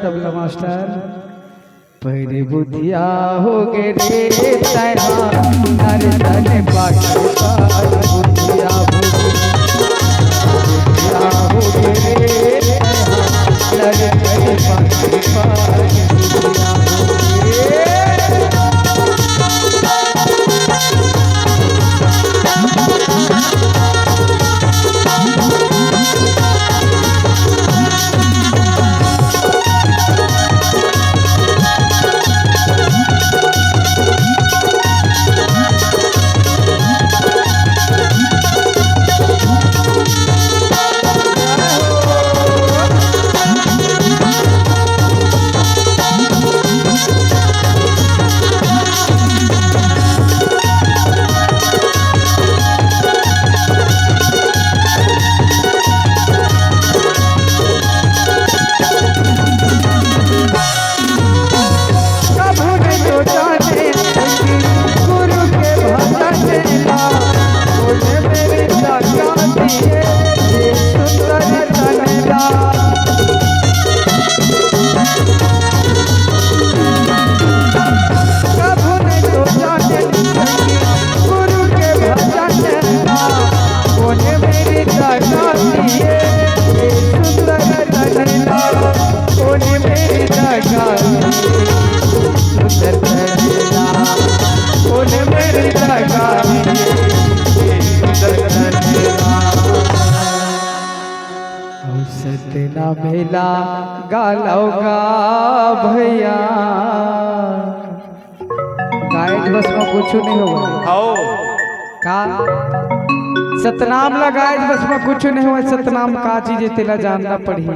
तबला master. पहले बुधिया हो गे रे तैहा अरे तने पाके बुधिया हो गे रे तैहा अरे तने पाके बुधिया सतना मेला गालौगा भैया गायक बस में कुछ नहीं होगा का सतनाम लगाए बस में कुछ नहीं हुआ। सतनाम का चीज तेला जानना पड़ी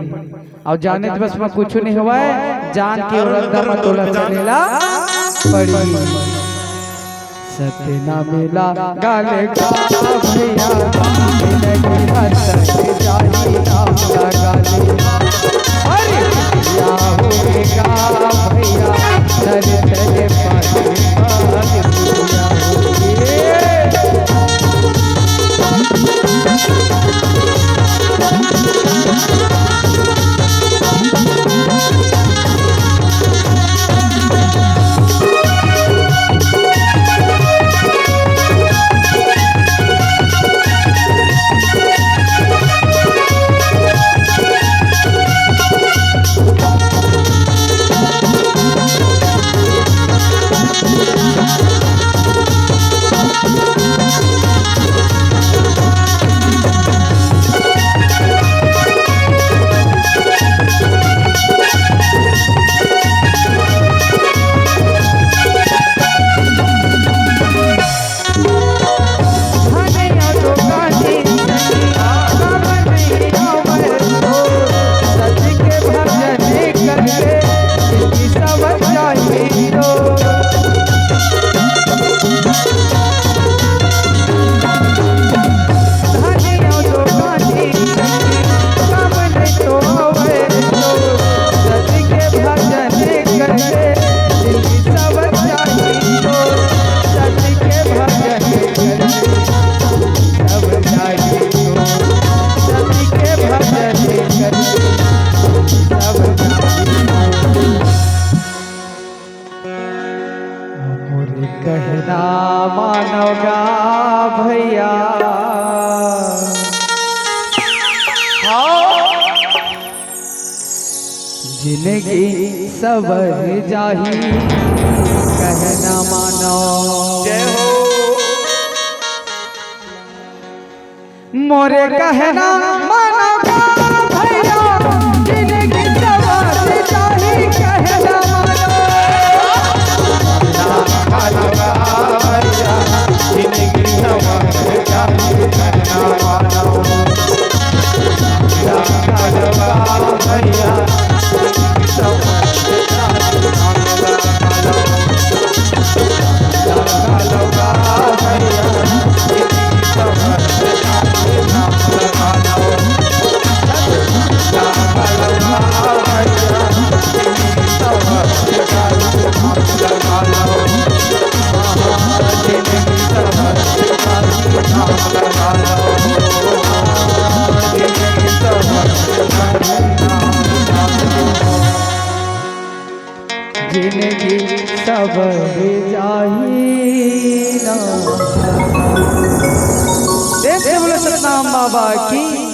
और जाने बस में कुछ नहीं हुआ जान के औरत तोला चलेला पड़ी। सतना मेला गाले का भैया लगी हंस जाही नाम लगाले अरे या होगा भैया चले चले पाके बुधिया कहना मानोगा भैया जिंदगी सवर जाही कहना मानो जय हो मोरे कहना मानोगा भैया जिंदगी सवर जाही कहना जिंदगी सवर जाही कहना मानो भैया भैया जिंदगी सबर जाही ना। देख से बोले सतनाम बाबा की